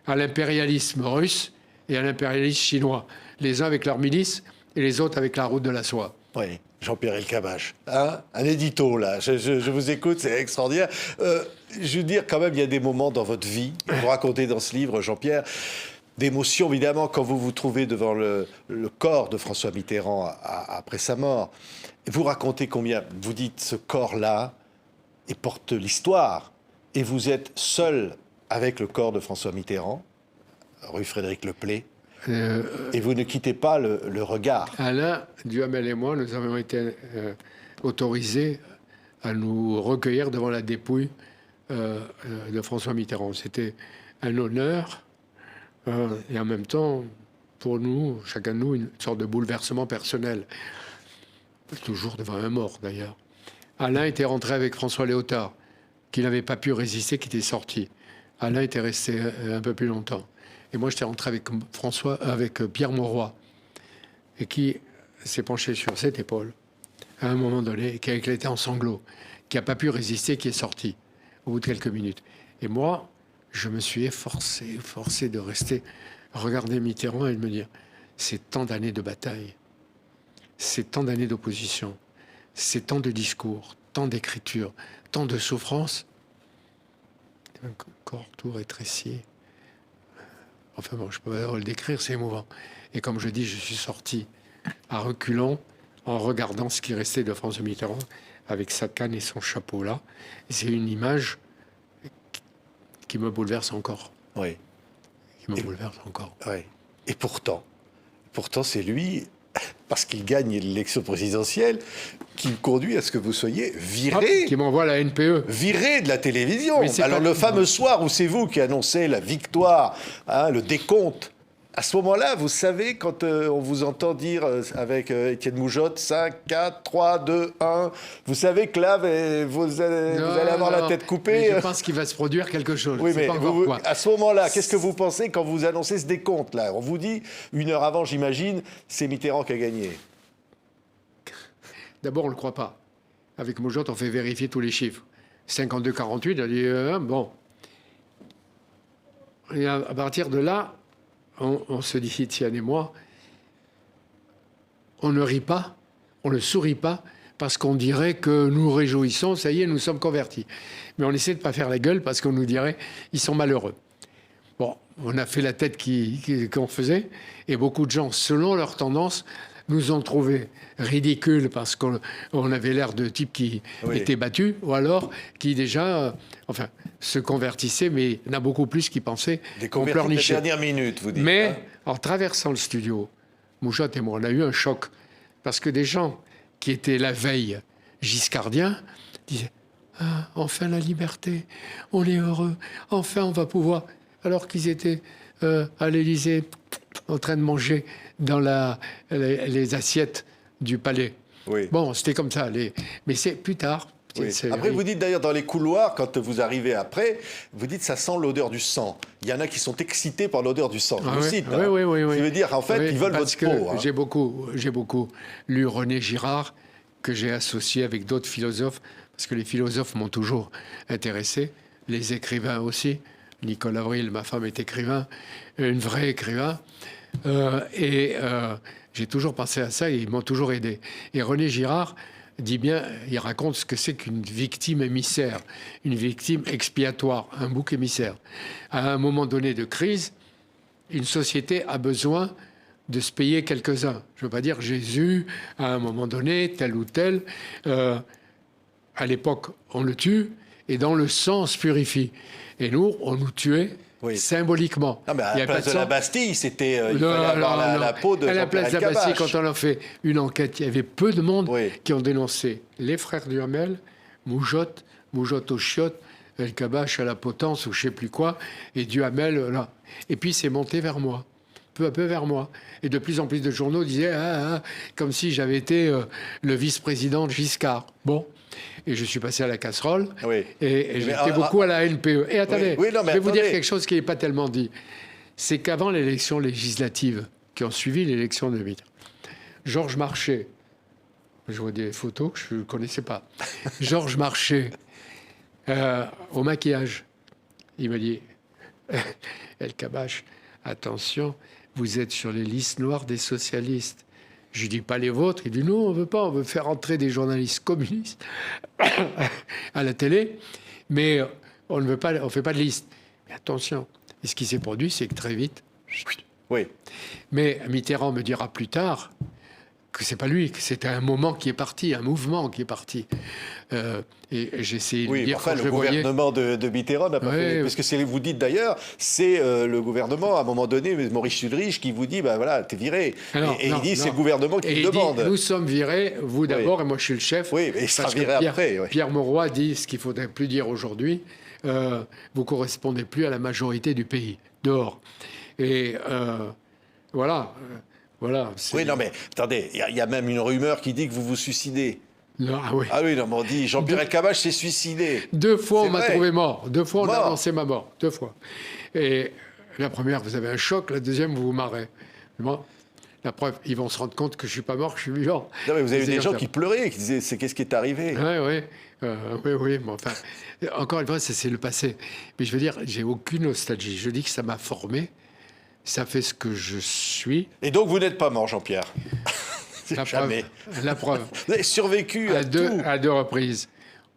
à l'impérialisme russe et à l'impérialisme chinois, les uns avec leurs milices et les autres avec la route de la soie. Oui, Jean-Pierre Elkabbach, hein, un édito là, je vous écoute, c'est extraordinaire. Je veux dire quand même, il y a des moments dans votre vie, vous racontez dans ce livre, Jean-Pierre, d'émotion évidemment quand vous vous trouvez devant le corps de François Mitterrand après sa mort. Vous racontez combien, vous dites ce corps-là, il porte l'histoire, et vous êtes seul avec le corps de François Mitterrand, rue Frédéric Leplé, et vous ne quittez pas le regard. Alain Duhamel et moi, nous avons été autorisés à nous recueillir devant la dépouille de François Mitterrand. C'était un honneur et en même temps, pour nous, chacun de nous, une sorte de bouleversement personnel. Toujours devant un mort, d'ailleurs. Alain était rentré avec François Léotard, qui n'avait pas pu résister, qui était sorti. Alain était resté un peu plus longtemps. Et moi, j'étais rentré avec Pierre Mauroy, et qui s'est penché sur cette épaule, à un moment donné, qui a éclaté en sanglots, qui n'a pas pu résister, qui est sorti au bout de quelques minutes. Et moi, je me suis forcé de rester, regarder Mitterrand et de me dire, c'est tant d'années de bataille, c'est tant d'années d'opposition, c'est tant de discours, tant d'écriture, tant de souffrance, un corps tout rétréci. Enfin bon, je peux pas le décrire, c'est émouvant. Et comme je dis, je suis sorti à reculons en regardant ce qui restait de François Mitterrand avec sa canne et son chapeau là. Et c'est une image qui me bouleverse encore. Oui. Qui me bouleverse encore. Oui. Et pourtant c'est lui, parce qu'il gagne l'élection présidentielle, qui me conduit à ce que vous soyez viré. Qui m'envoie à la NPE. Viré de la télévision. Alors le fameux soir où c'est vous qui annoncez la victoire, hein, le décompte À ce moment-là, vous savez, quand on vous entend dire avec Étienne Moujotte, 5, 4, 3, 2, 1, vous savez que là, vous allez avoir la tête coupée. Je pense qu'il va se produire quelque chose. Oui, mais pas encore quoi. à ce moment-là, qu'est-ce que vous pensez quand vous annoncez ce décompte-là? On vous dit, 1 heure avant, j'imagine, c'est Mitterrand qui a gagné. D'abord, on ne le croit pas. Avec Moujotte, on fait vérifier tous les chiffres. 52-48, on dit, bon. Et à partir de là, on se dit, Étienne et moi, on ne rit pas, on ne sourit pas, parce qu'on dirait que nous réjouissons, ça y est, nous sommes convertis. Mais on essaie de ne pas faire la gueule, parce qu'on nous dirait, ils sont malheureux. Bon, on a fait la tête qu'on faisait, et beaucoup de gens, selon leur tendance, nous ont trouvé ridicules parce qu'on avait l'air de types qui étaient battus, ou alors qui déjà, se convertissaient, mais il y en a beaucoup plus qui pensaient qu'on pleurnichait. Des dernières minutes, vous dites. Mais hein, en traversant le studio, Moujotte et moi, on a eu un choc. Parce que des gens qui étaient la veille giscardiens disaient « Ah, enfin la liberté, on est heureux, enfin on va pouvoir... » Alors qu'ils étaient à l'Élysée en train de manger dans les assiettes du palais. Oui. Bon, c'était comme ça. Mais c'est plus tard. Oui. Après, vous dites d'ailleurs dans les couloirs, quand vous arrivez après, vous dites ça sent l'odeur du sang. Il y en a qui sont excités par l'odeur du sang. Je vous cite. Oui, oui, oui, oui. Ça veut dire, en fait, ils veulent votre peau. Hein. J'ai beaucoup lu René Girard, que j'ai associé avec d'autres philosophes, parce que les philosophes m'ont toujours intéressé, les écrivains aussi. Nicole Avril, ma femme, est écrivain, une vraie écrivain. J'ai toujours pensé à ça et ils m'ont toujours aidé. Et René Girard dit bien, il raconte ce que c'est qu'une victime émissaire, une victime expiatoire, un bouc émissaire. À un moment donné de crise, une société a besoin de se payer quelques-uns. Je ne veux pas dire Jésus, à un moment donné, tel ou tel. À l'époque, on le tue et dans le sang, on se purifie. Et nous, on nous tuait symboliquement. Non, mais à la place de la Bastille, c'était il fallait avoir la peau de à la place de la Bastille, Elkabbach. quand on a fait une enquête, il y avait peu de monde qui ont dénoncé les frères Duhamel, Moujotte aux chiottes, Elkabbach à la potence ou je ne sais plus quoi, et Duhamel là. Et puis c'est monté vers moi, peu à peu vers moi. Et de plus en plus de journaux disaient comme si j'avais été le vice-président de Giscard. Bon. Et je suis passé à la casserole. Oui. Et j'étais beaucoup à la NPE. Et attendez, je vais vous dire quelque chose qui n'est pas tellement dit. C'est qu'avant l'élection législative, qui ont suivi l'élection de 2000, Georges Marchais, je vois des photos que je ne connaissais pas, Georges Marchais, au maquillage, il m'a dit, Elkabbach, attention, vous êtes sur les listes noires des socialistes. Je lui dis pas les vôtres. Il dit non, on veut pas. On veut faire entrer des journalistes communistes à la télé, mais on ne veut pas. On fait pas de liste. Mais attention. Et ce qui s'est produit, c'est que très vite. Oui. Mais Mitterrand me dira plus tard que c'est pas lui, que c'était un moment qui est parti, un mouvement qui est parti. Et j'ai essayé de lui dire le gouvernement de Mitterrand n'a pas fait... Parce que vous dites d'ailleurs, c'est le gouvernement, à un moment donné, Maurice Sudrich, qui vous dit, ben voilà, t'es viré. Il dit, c'est le gouvernement qui le demande. Dit, nous sommes virés, vous d'abord, et moi je suis le chef. Oui, et il sera viré après. Pierre Mauroy dit ce qu'il ne faudrait plus dire aujourd'hui, vous ne correspondez plus à la majorité du pays, dehors. Et voilà... Voilà, oui, non, mais attendez, il y a même une rumeur qui dit que vous vous suicidez. Non, ah oui, non, mais on dit Jean-Pierre Elkabbach s'est suicidé. 2 fois, on m'a trouvé mort. 2 fois, on a annoncé ma mort. 2 fois. Et la première, vous avez un choc. La deuxième, vous vous marrez. Moi, la preuve, ils vont se rendre compte que je ne suis pas mort, que je suis vivant. Non, mais vous avez eu des gens qui pleuraient, qui disaient qu'est-ce qui est arrivé. Oui, mais enfin, encore une fois, c'est le passé. Mais je veux dire, j'ai aucune nostalgie. Je dis que ça m'a formé. Ça fait ce que je suis. Et donc, vous n'êtes pas mort, Jean-Pierre? Jamais. La preuve. Vous avez survécu à tout. À 2 reprises.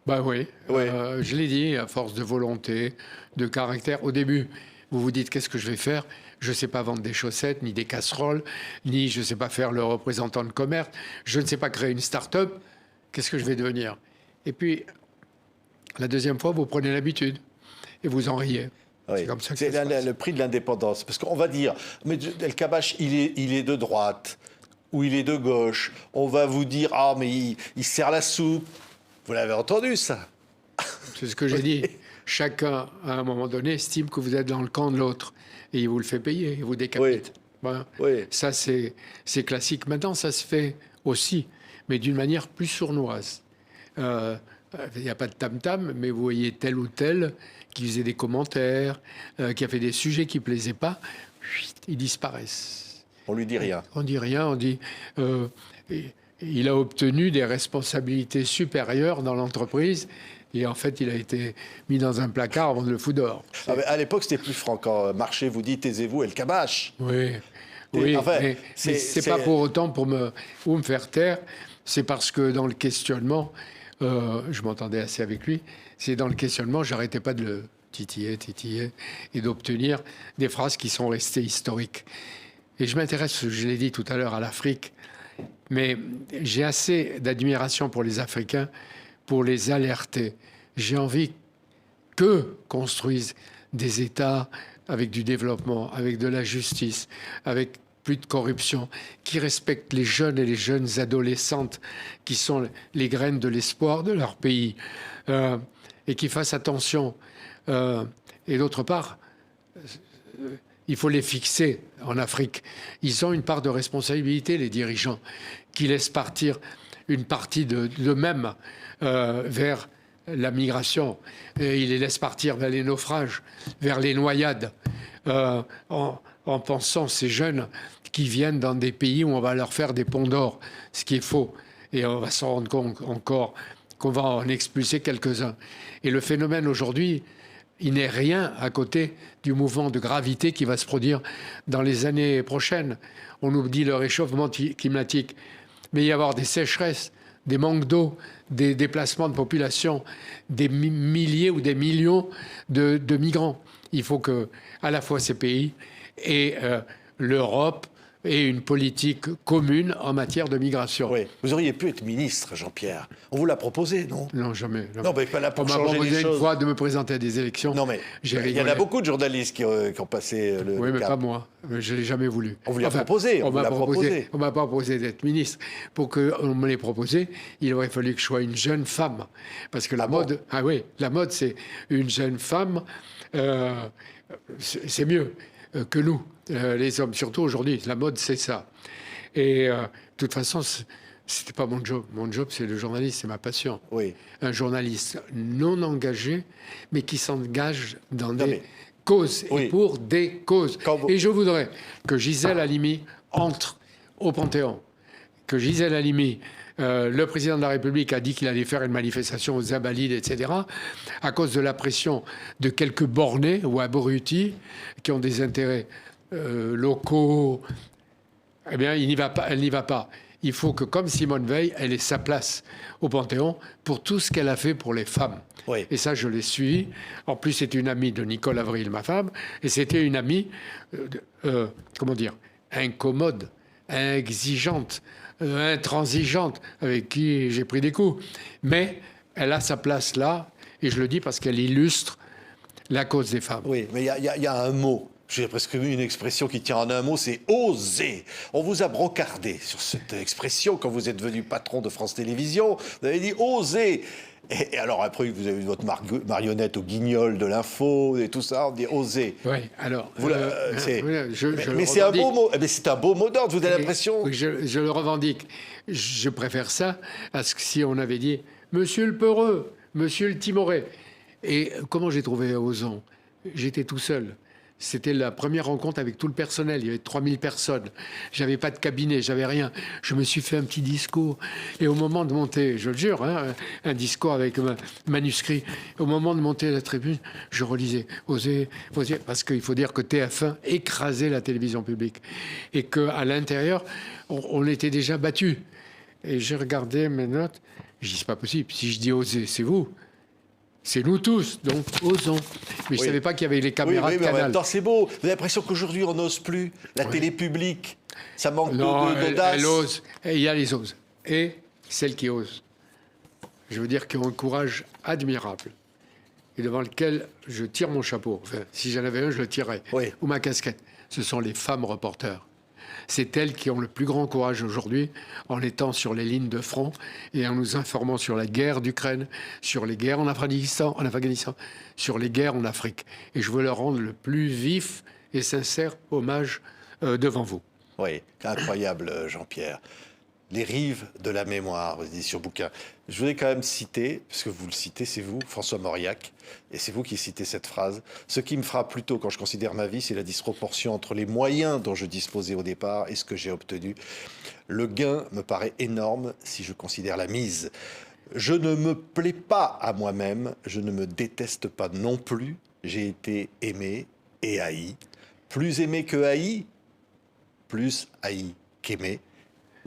Ben oui. Je l'ai dit, à force de volonté, de caractère. Au début, vous vous dites, qu'est-ce que je vais faire? Je ne sais pas vendre des chaussettes, ni des casseroles, ni je ne sais pas faire le représentant de commerce. Je ne sais pas créer une start-up. Qu'est-ce que je vais devenir? Et puis, la deuxième fois, vous prenez l'habitude. Et vous en riez. Oui. C'est le prix de l'indépendance. Parce qu'on va dire, mais Elkabbach, il est de droite ou il est de gauche. On va vous dire, ah, mais il sert la soupe. Vous l'avez entendu, ça? C'est ce que j'ai dit. Chacun, à un moment donné, estime que vous êtes dans le camp de l'autre. Et il vous le fait payer, il vous décapite. Ben, Oui. ça, c'est classique. Maintenant, ça se fait aussi, mais d'une manière plus sournoise. Il n'y a pas de tam-tam, mais vous voyez tel ou tel qui faisait des commentaires, qui a fait des sujets qui ne plaisaient pas, chut, ils disparaissent. On lui dit rien. On dit rien, on dit... il a obtenu des responsabilités supérieures dans l'entreprise et en fait, il a été mis dans un placard avant de le foutre dehors. Ah, mais à l'époque, c'était plus franc. Quand Marché vous dit taisez-vous, elle cabache. Oui, oui, enfin, mais c'est pas pour autant pour me faire taire. C'est parce que dans le questionnement, je m'entendais assez avec lui. C'est dans le questionnement, j'arrêtais pas de le titiller, et d'obtenir des phrases qui sont restées historiques. Et je m'intéresse, je l'ai dit tout à l'heure, à l'Afrique. Mais j'ai assez d'admiration pour les Africains pour les alerter. J'ai envie qu'eux construisent des États avec du développement, avec de la justice, avec plus de corruption, qui respectent les jeunes et les jeunes adolescentes qui sont les graines de l'espoir de leur pays et qui fassent attention. Et d'autre part, il faut les fixer en Afrique. Ils ont une part de responsabilité, les dirigeants, qui laissent partir une partie d'eux-mêmes vers la migration. Et ils les laissent partir vers les naufrages, vers les noyades, en pensant ces jeunes qui viennent dans des pays où on va leur faire des ponts d'or, ce qui est faux. Et on va s'en rendre compte encore qu'on va en expulser quelques-uns. Et le phénomène aujourd'hui, il n'est rien à côté du mouvement de gravité qui va se produire dans les années prochaines. On nous dit le réchauffement climatique, mais il va y avoir des sécheresses, des manques d'eau, des déplacements de population, des milliers ou des millions de migrants. Il faut que, à la fois ces pays et l'Europe aient une politique commune en matière de migration. Oui. Vous auriez pu être ministre, Jean-Pierre. On vous l'a proposé, non? Non, jamais. Non, mais pas là pour on m'a changer proposé les choses. une fois de me présenter à des élections. Non, mais J'ai il y en rigolé. a beaucoup de journalistes qui ont passé le Oui, mais cap. pas moi. Je ne l'ai jamais voulu. On vous l'a proposé. On m'a pas proposé d'être ministre. Pour qu'on me l'ait proposé, il aurait fallu que je sois une jeune femme. Parce que la mode... Ah oui, la mode, c'est une jeune femme. C'est mieux que nous, les hommes. Surtout aujourd'hui, la mode, c'est ça. Et de toute façon, c'était pas mon job. Mon job, c'est le journaliste, c'est ma passion. Oui. Un journaliste non engagé, mais qui s'engage dans des causes Oui. et pour des causes. Et je voudrais que Gisèle Halimi entre au Panthéon. Que Gisèle Halimi, le président de la République a dit qu'il allait faire une manifestation aux Invalides, etc., à cause de la pression de quelques bornés ou abrutis qui ont des intérêts locaux. Eh bien, elle n'y va pas. Il faut que, comme Simone Veil, elle ait sa place au Panthéon pour tout ce qu'elle a fait pour les femmes. Oui. Et ça, je l'ai suivi. En plus, c'est une amie de Nicole Avril, ma femme, et c'était une amie, comment dire, incommode, exigeante, intransigeante, avec qui j'ai pris des coups. Mais elle a sa place là, et je le dis parce qu'elle illustre la cause des femmes. Oui, mais il y a un mot. J'ai presque vu une expression qui tient en un mot, c'est oser. On vous a brocardé sur cette expression quand vous êtes devenu patron de France Télévisions. Vous avez dit oser. Et alors après, vous avez eu votre marionnette au guignol de l'info et tout ça, on dit oser. Oui, alors... mais c'est un beau mot. Mais c'est un beau mot d'ordre, vous avez l'impression. Je le revendique. Je préfère ça à ce que si on avait dit « Monsieur le Peureux, Monsieur le Timoré ». Et comment j'ai trouvé osant? J'étais tout seul. C'était la première rencontre avec tout le personnel. Il y avait 3000 personnes. J'avais pas de cabinet, j'avais rien. Je me suis fait un petit discours. Et au moment de monter, je le jure, hein, un discours avec manuscrit. Au moment de monter à la tribune, je relisais. Oser, parce qu'il faut dire que TF1 écrasait la télévision publique. Et qu'à l'intérieur, on était déjà battus. Et j'ai regardé mes notes. Je dis, c'est pas possible. Si je dis oser, c'est vous. C'est nous tous, donc osons. Mais je ne savais pas qu'il y avait les caméras de Canal. Mais en même temps, c'est beau. Vous avez l'impression qu'aujourd'hui, on n'ose plus. La télé publique, ça manque d'audace. Elle ose. Et il y a les oses. Et celles qui osent. Je veux dire qu'elles ont un courage admirable. Et devant lequel je tire mon chapeau. Enfin, si j'en avais un, je le tirerais. Oui. Ou ma casquette. Ce sont les femmes reporters. C'est elles qui ont le plus grand courage aujourd'hui en étant sur les lignes de front et en nous informant sur la guerre d'Ukraine, sur les guerres en Afghanistan, sur les guerres en Afrique. Et je veux leur rendre le plus vif et sincère hommage devant vous. Oui, incroyable, Jean-Pierre. Les rives de la mémoire, aux éditions Bouquin. Je voudrais quand même citer, parce que vous le citez, c'est vous, François Mauriac, et c'est vous qui citez cette phrase. Ce qui me frappe plutôt quand je considère ma vie, c'est la disproportion entre les moyens dont je disposais au départ et ce que j'ai obtenu. Le gain me paraît énorme si je considère la mise. Je ne me plais pas à moi-même, je ne me déteste pas non plus. J'ai été aimé et haï. Plus aimé que haï, plus haï qu'aimé.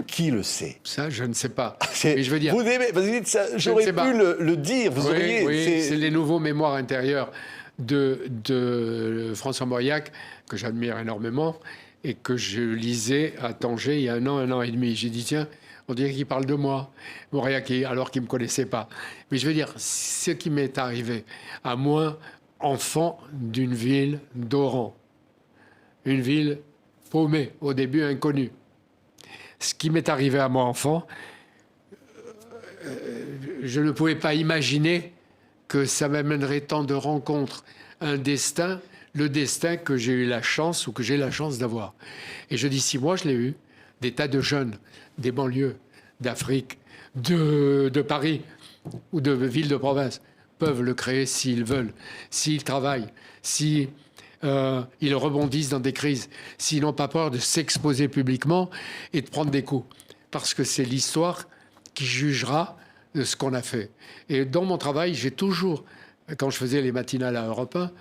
Qui le sait? Ça, je ne sais pas. Mais je veux dire, vous aimez, j'aurais pu le dire. Vous oui, auriez. Oui, c'est les nouveaux mémoires intérieurs de François Mauriac, que j'admire énormément, et que je lisais à Tanger il y a un an et demi. J'ai dit, tiens, on dirait qu'il parle de moi, Mauriac, alors qu'il ne me connaissait pas. Mais je veux dire, ce qui m'est arrivé à moi, enfant d'une ville d'Oran, une ville paumée, au début inconnue. Ce qui m'est arrivé à moi, enfant, je ne pouvais pas imaginer que ça m'amènerait tant de rencontres, un destin, le destin que j'ai eu la chance ou que j'ai la chance d'avoir. Et je dis, si moi je l'ai eu, des tas de jeunes, des banlieues, d'Afrique, de Paris ou de villes de province peuvent le créer s'ils veulent, s'ils travaillent, si ils rebondissent dans des crises, s'ils n'ont pas peur de s'exposer publiquement et de prendre des coups. Parce que c'est l'histoire qui jugera de ce qu'on a fait. Et dans mon travail, j'ai toujours, quand je faisais les matinales à Europe 1,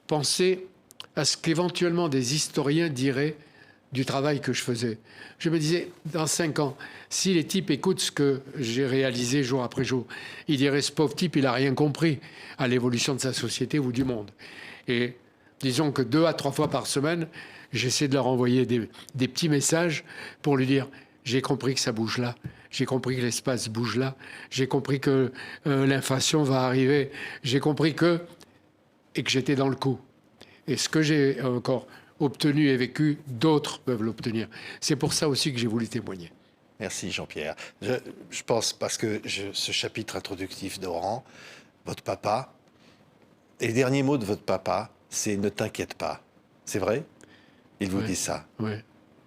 pensé à ce qu'éventuellement des historiens diraient du travail que je faisais. Je me disais, dans 5 ans, si les types écoutent ce que j'ai réalisé jour après jour, ils diraient, ce pauvre type, il n'a rien compris à l'évolution de sa société ou du monde. Et disons que 2 à 3 fois par semaine, j'essaie de leur envoyer des petits messages pour lui dire « J'ai compris que ça bouge là, j'ai compris que l'espace bouge là, j'ai compris que l'inflation va arriver, j'ai compris que... » et que j'étais dans le coup. Et ce que j'ai encore obtenu et vécu, d'autres peuvent l'obtenir. C'est pour ça aussi que j'ai voulu témoigner. Merci Jean-Pierre. Je pense, parce que ce chapitre introductif d'Oran, votre papa, et le dernier mot de votre papa, c'est « ne t'inquiète pas ». C'est vrai? Il vous dit ça. Oui.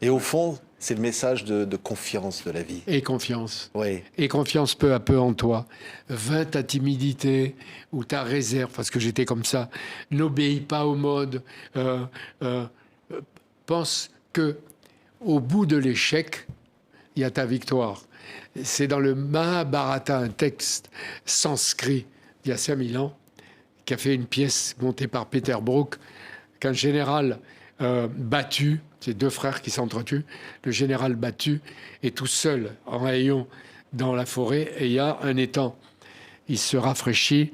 Et au fond, c'est le message de confiance de la vie. Et confiance. Oui. Et confiance peu à peu en toi. Vains ta timidité ou ta réserve, parce que j'étais comme ça. N'obéis pas aux modes. Pense que au bout de l'échec, il y a ta victoire. C'est dans le Mahabharata, un texte sanskrit d'il y a 5000 ans, qui a fait une pièce montée par Peter Brook, qu'un général battu, c'est 2 frères qui s'entretuent, le général battu est tout seul en rayon dans la forêt et il y a un étang. Il se rafraîchit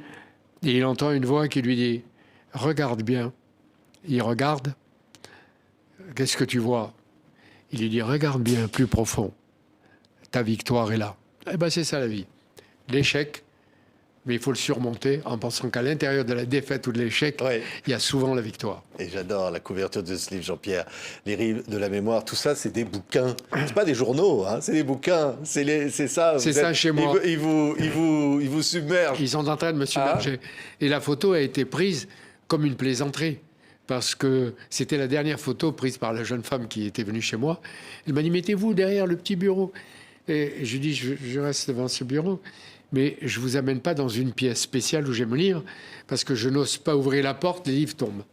et il entend une voix qui lui dit « Regarde bien ». Il regarde. « Qu'est-ce que tu vois ?» Il lui dit « Regarde bien, plus profond. Ta victoire est là. » Eh bien, c'est ça la vie. L'échec, mais il faut le surmonter en pensant qu'à l'intérieur de la défaite ou de l'échec, il y a souvent la victoire. Et j'adore la couverture de ce livre, Jean-Pierre. Les rives de la mémoire, tout ça, c'est des bouquins. C'est pas des journaux, hein, c'est des bouquins. C'est ça. C'est ça chez moi. Ils vous submergent. Ils sont en train de me submerger. Et la photo a été prise comme une plaisanterie. Parce que c'était la dernière photo prise par la jeune femme qui était venue chez moi. Elle m'a dit, mettez-vous derrière le petit bureau. Et je lui dis, je reste devant ce bureau. Mais je ne vous amène pas dans une pièce spéciale où j'aime lire, parce que je n'ose pas ouvrir la porte, les livres tombent.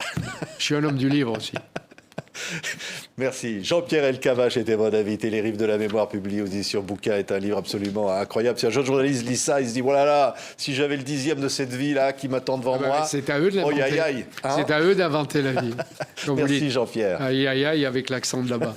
Je suis un homme du livre aussi. Merci. Jean-Pierre Elkabbach était mon invité. Les rives de la mémoire, publié aux éditions Bouquin, est un livre absolument incroyable. Si un jeune journaliste lit ça, il se dit, voilà, là, si j'avais le 10e de cette vie-là qui m'attend devant moi... C'est à eux de l'inventer. Aïe, aïe, hein. C'est à eux d'inventer la vie. Merci Jean-Pierre. Aïe, aïe, aïe, avec l'accent de là-bas.